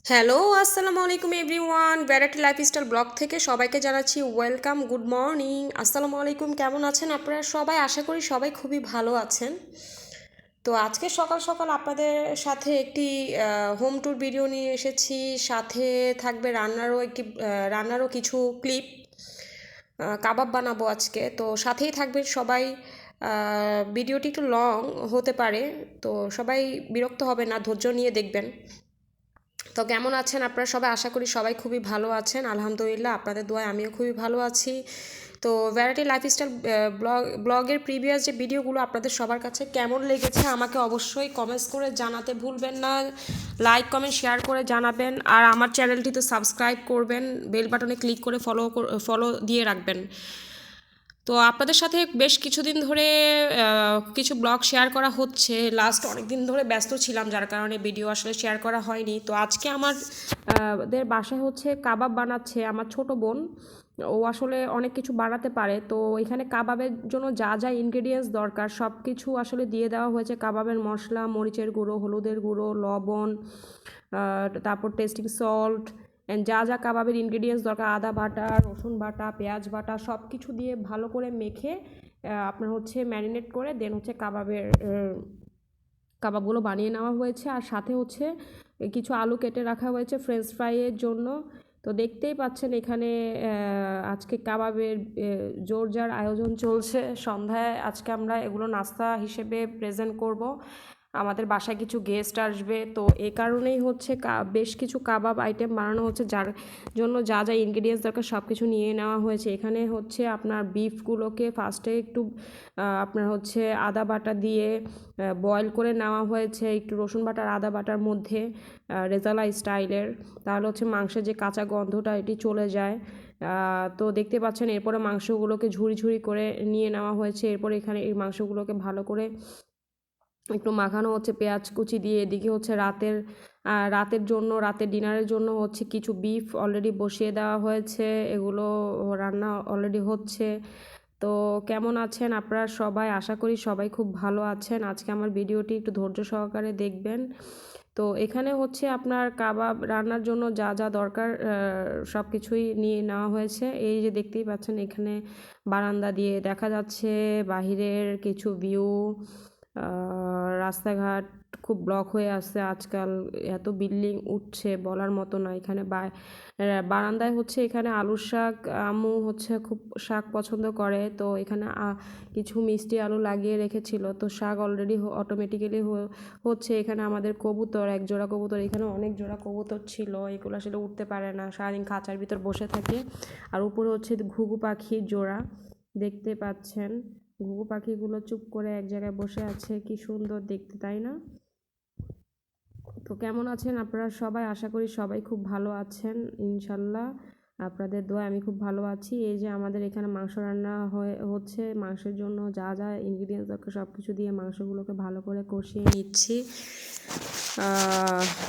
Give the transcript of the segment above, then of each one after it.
Hello, আসসালামু আলাইকুম everyone. Variety lifestyle blog থেকে সবাইকে জানাচ্ছি ওয়েলকাম, গুড মর্নিং। আসসালামু আলাইকুম, কেমন আছেন আপনারা সবাই? আশা করি সবাই খুবই ভালো আছেন। তো আজকে সকাল সকাল আপনাদের সাথে একটি হোম ট্যুর ভিডিও নিয়ে এসেছি। সাথে থাকবে রান্নারও কিছু ক্লিপ। কাবাব বানাবো আজকে, তো সাথেই থাকবে সবাই। ভিডিওটি একটু লং হতে পারে, তো সবাই বিরক্ত হবে না, ধৈর্য নিয়ে দেখবেন। তো কেমন আছেন আপনারা সবাই? আশা করি সবাই খুবই ভালো আছেন। আলহামদুলিল্লাহ, আপনাদের দোয়ায় আমিও খুবই ভালো আছি। তো ভ্যারাইটি লাইফস্টাইল ব্লগের প্রিভিয়াস যে ভিডিওগুলো আপনাদের সবার কাছে কেমন লেগেছে আমাকে অবশ্যই কমেন্টস করে জানাতে ভুলবেন না। লাইক কমেন্ট শেয়ার করে জানাবেন, আর আমার চ্যানেলটি তো সাবস্ক্রাইব করবেন, বেল বাটনে ক্লিক করে ফলো দিয়ে রাখবেন। তো আপনাদের সাথে বেশ কিছুদিন ধরে কিছু ব্লগ শেয়ার করা হচ্ছে। লাস্ট অনেক দিন ধরে ব্যস্ত ছিলাম, যার কারণে ভিডিও আসলে শেয়ার করা হয়নি। তো আজকে দের বাসায় হচ্ছে কাবাব বানাচ্ছে আমার ছোট বোন। ও আসলে অনেক কিছু বানাতে পারে, তো এখানে কাবাবের জন্য যা যা ইনগ্রেডিয়েন্টস দরকার সব কিছু আসলে দিয়ে দেওয়া হয়েছে। কাবাবের মশলা, মরিচের গুঁড়ো, হলুদের গুঁড়ো, লবণ, তারপর টেস্টিং সল্ট, অ্যান্ড যা যা কাবাবের ইনগ্রেডিয়েন্টস দরকার, আদা বাটা, রসুন বাটা, পেঁয়াজ বাটা, সব কিছু দিয়ে ভালো করে মেখে আপনার হচ্ছে ম্যারিনেট করে দেন হচ্ছে কাবাবগুলো বানিয়ে নেওয়া হয়েছে। আর সাথে হচ্ছে কিছু আলু কেটে রাখা হয়েছে ফ্রেঞ্চ ফ্রাইয়ের জন্য। তো দেখতেই পাচ্ছেন এখানে আজকে কাবাবের জোরজার আয়োজন চলছে। সন্ধ্যায় আজকে আমরা এগুলো নাস্তা হিসেবে প্রেজেন্ট করব। আমাদের বাসায় কিছু গেস্ট আসবে, তো এই কারণেই হচ্ছে বেশ কিছু কাবাব আইটেম বানানো হচ্ছে, যার জন্য যা যা ইনগ্রিডিয়েন্টস দরকার সব কিছু নিয়ে নেওয়া হয়েছে। এখানে হচ্ছে আপনার বিফগুলোকে ফার্স্টে একটু আপনার হচ্ছে আদা বাটা দিয়ে বয়েল করে নেওয়া হয়েছে, একটু রসুন বাটার আদা বাটার মধ্যে, রেজালা স্টাইলের। তাহলে হচ্ছে মাংসের যে কাঁচা গন্ধটা এটি চলে যায়। তো দেখতে পাচ্ছেন এরপরে মাংসগুলোকে ঝুড়ি ঝুড়ি করে নিয়ে নেওয়া হয়েছে। এরপরে এখানে এই মাংসগুলোকে ভালো করে একটু মাখানো হচ্ছে পেঁয়াজ কুচি দিয়ে। এদিকে হচ্ছে রাতের ডিনারের জন্য হচ্ছে কিছু বিফ অলরেডি বসিয়ে দেওয়া হয়েছে, এগুলো রান্না অলরেডি হচ্ছে। তো কেমন আছেন আপনারা সবাই? আশা করি সবাই খুব ভালো আছেন। আজকে আমার ভিডিওটি একটু ধৈর্য সহকারে দেখবেন। তো এখানে হচ্ছে আপনার কাবাব রান্নার জন্য যা যা দরকার সব কিছুই নিয়ে নেওয়া হয়েছে। এই যে দেখতেই পাচ্ছেন এখানে বারান্দা দিয়ে দেখা যাচ্ছে বাহিরের কিছু ভিউ। রাস্তাঘাট খুব ব্লক হয়ে আছে আজকাল, এত বিল্ডিং উঠছে বলার মতো না। এখানে বারান্দায় হচ্ছে এখানে আলুর শাক, আম্মু হচ্ছে খুব শাক পছন্দ করে, তো এখানে কিছু মিষ্টি আলু লাগিয়ে রেখেছিল। তো শাক অলরেডি অটোমেটিক্যালি হচ্ছে। এখানে আমাদের কবুতর, এক জোড়া কবুতর, এখানে অনেক জোড়া কবুতর ছিল, এগুলো আসলে উঠতে পারে না, সারাদিন খাঁচার ভিতর বসে থাকে। আর উপরে হচ্ছে ঘুঘু পাখির জোড়া, দেখতে পাচ্ছেন ঘুঘু পাখিগুলো চুপ করে এক জায়গায় বসে আছে, কি সুন্দর দেখতে, তাই না? তো কেমন আছেন আপনারা সবাই? আশা করি সবাই খুব ভালো আছেন ইনশাল্লাহ। আপনাদের দোয়ায় আমি খুব ভালো আছি। এই যে আমাদের এখানে মাংস রান্না হচ্ছে। মাংসের জন্য যা যা ইনগ্রিডিয়েন্টস দরকার সব কিছু দিয়ে মাংসগুলোকে ভালো করে কষিয়ে নিচ্ছি।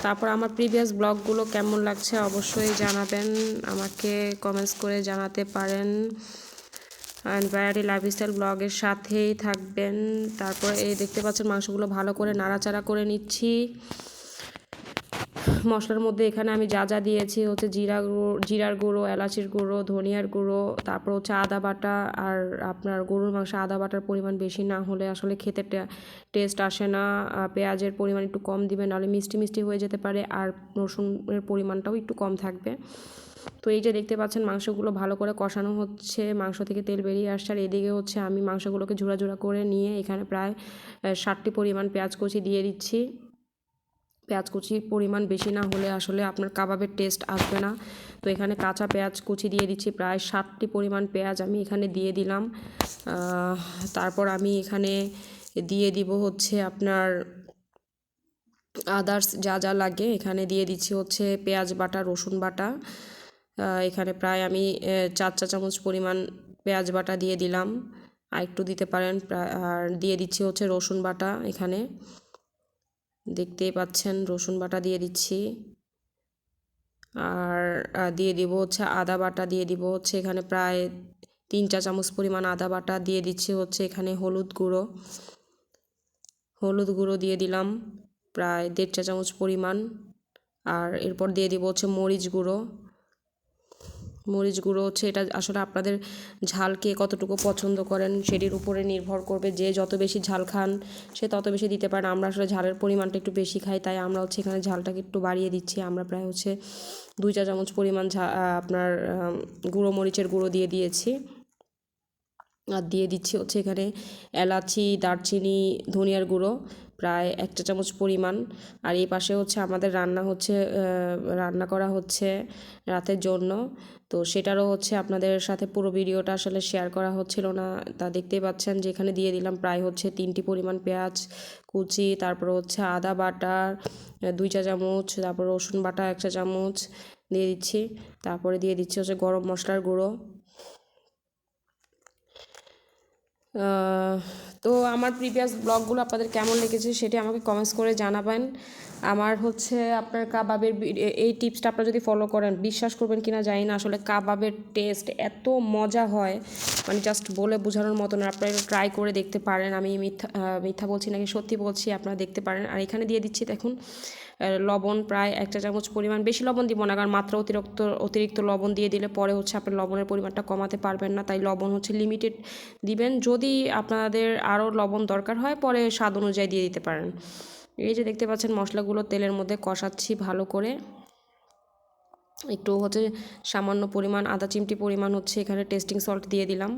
তারপর আমার প্রিভিয়াস ব্লগগুলো কেমন লাগছে অবশ্যই জানাবেন, আমাকে কমেন্টস করে জানাতে পারেন। অ্যান্ড ভ্যারাইটি লাইফস্টাইল ব্লগের সাথেই থাকবেন। তারপর এই দেখতে পাচ্ছেন মাংসগুলো ভালো করে নাড়াচাড়া করে নিচ্ছি। মশলার মধ্যে এখানে আমি যা যা দিয়েছি হচ্ছে জিরার গুঁড়ো, এলাচির গুঁড়ো, ধনিয়ার গুঁড়ো, তারপর হচ্ছে আদা বাটা। আর আপনার গরুর মাংসে আদা বাটার পরিমাণ বেশি না হলে আসলে খেতে টেস্ট আসে না। পেঁয়াজের পরিমাণ একটু কম দিবেন, নাহলে মিষ্টি মিষ্টি হয়ে যেতে পারে। আর রসুনের পরিমাণটাও একটু কম থাকবে। তো এই যে দেখতে পাচ্ছেন মাংসগুলো ভালো করে কষানো হচ্ছে, মাংস থেকে তেল বেরিয়ে আসছে। আর এদিকে হচ্ছে আমি মাংসগুলোকে ঝুড়া ঝুড়া করে নিয়ে এখানে প্রায় 60টি পরিমাণ পেঁয়াজ কুচি দিয়ে দিচ্ছি। পেঁয়াজ কুচির পরিমাণ বেশি না হলে আসলে আপনার কাবাবের টেস্ট আসবে না। তো এখানে কাঁচা পেঁয়াজ কুচি দিয়ে দিচ্ছি, প্রায় 60টি পরিমাণ পেঁয়াজ আমি এখানে দিয়ে দিলাম। তারপর আমি এখানে দিয়ে দিব হচ্ছে আপনার আদার্স যা যা লাগে, এখানে দিয়ে দিচ্ছি হচ্ছে পেঁয়াজ বাটা, রসুন বাটা। এখানে প্রায় আমি 4 চা চামচ পরিমাণ পেঁয়াজ বাটা দিয়ে দিলাম, আর একটু দিতে পারেন। আর দিয়ে দিচ্ছি হচ্ছে রসুন বাটা, এখানে দেখতেই পাচ্ছেন রসুন বাটা দিয়ে দিচ্ছি। আর দিয়ে দিব হচ্ছে আদা বাটা, দিয়ে দিব হচ্ছে এখানে প্রায় 3 চা চামচ পরিমাণ আদা বাটা। দিয়ে দিচ্ছি হচ্ছে এখানে হলুদ গুঁড়ো দিয়ে দিলাম প্রায় 1.5 চা চামচ পরিমাণ। আর এরপর দিয়ে দিব হচ্ছে মরিচ গুঁড়ো। মরিচ গুঁড়ো হচ্ছে এটা আসলে আপনাদের ঝাল কে কতটুকু পছন্দ করেন সেটির উপরে নির্ভর করবে। যে যত বেশি ঝাল খান সে তত বেশি দিতে পারেন। আমরা আসলে ঝালের পরিমাণটা একটু বেশি খাই, তাই আমরা হচ্ছে এখানে ঝালটাকে একটু বাড়িয়ে দিচ্ছি। আমরা প্রায় হচ্ছে 2 চা চামচ পরিমাণ আপনার গুঁড়ো মরিচের গুঁড়ো দিয়ে দিয়েছি। আর দিয়ে দিচ্ছি হচ্ছে এখানে এলাচি, দারচিনি, ধনিয়ার গুঁড়ো প্রায় 1 চা চামচ পরিমাণ। আর এই পাশে হচ্ছে আমাদের রান্না করা হচ্ছে রাতের জন্য। তো সেটারও হচ্ছে আপনাদের সাথে পুরো ভিডিওটা আসলে শেয়ার করা হচ্ছিল না, তা দেখতেই পাচ্ছেন যে এখানে দিয়ে দিলাম প্রায় হচ্ছে 3টি পরিমাণ পেঁয়াজ কুচি, তারপর হচ্ছে আদা বাটা 2 চা চামচ, তারপর রসুন বাটা 1 চা চামচ দিয়ে দিচ্ছি। তারপরে দিয়ে দিচ্ছি হচ্ছে গরম মশলার গুঁড়ো। তো আমার প্রিভিয়াস ব্লগগুলো আপনাদের কেমন লেগেছে সেটি আমাকে কমেন্টস করে জানাবেন। আমার হচ্ছে আপনার কাবাবের এই টিপসটা আপনারা যদি ফলো করেন, বিশ্বাস করবেন কিনা জানি না, আসলে কাবাবের টেস্ট এত মজা হয়, মানে জাস্ট বলে বোঝানোর মতো না। আপনারা একটু ট্রাই করে দেখতে পারেন। আমি মিথ্যা বলছি নাকি সত্যি বলছি, আপনারা দেখতে পারেন। আর এখানে দিয়ে দিচ্ছি দেখুন লবণ প্রায় 1 চা চামচ পরিমাণ। বেশি লবণ দিব না, কারণ মাত্রা অতিরিক্ত লবণ দিয়ে দিলে পরে হচ্ছে আপনার লবণের পরিমাণটা কমাতে পারবেন না, তাই লবণ হচ্ছে লিমিটেড দিবেন। যদি আপনাদের আরও লবণ দরকার হয় পরে স্বাদ অনুযায়ী দিয়ে দিতে পারেন। এই যে দেখতে পাচ্ছেন মশলাগুলো তেলের মধ্যে কষাচ্ছি ভালো করে। একটু হচ্ছে সামান্য পরিমাণ আধা চিমটি পরিমাণ হচ্ছে এখানে টেস্টিং সল্ট দিয়ে দিলাম।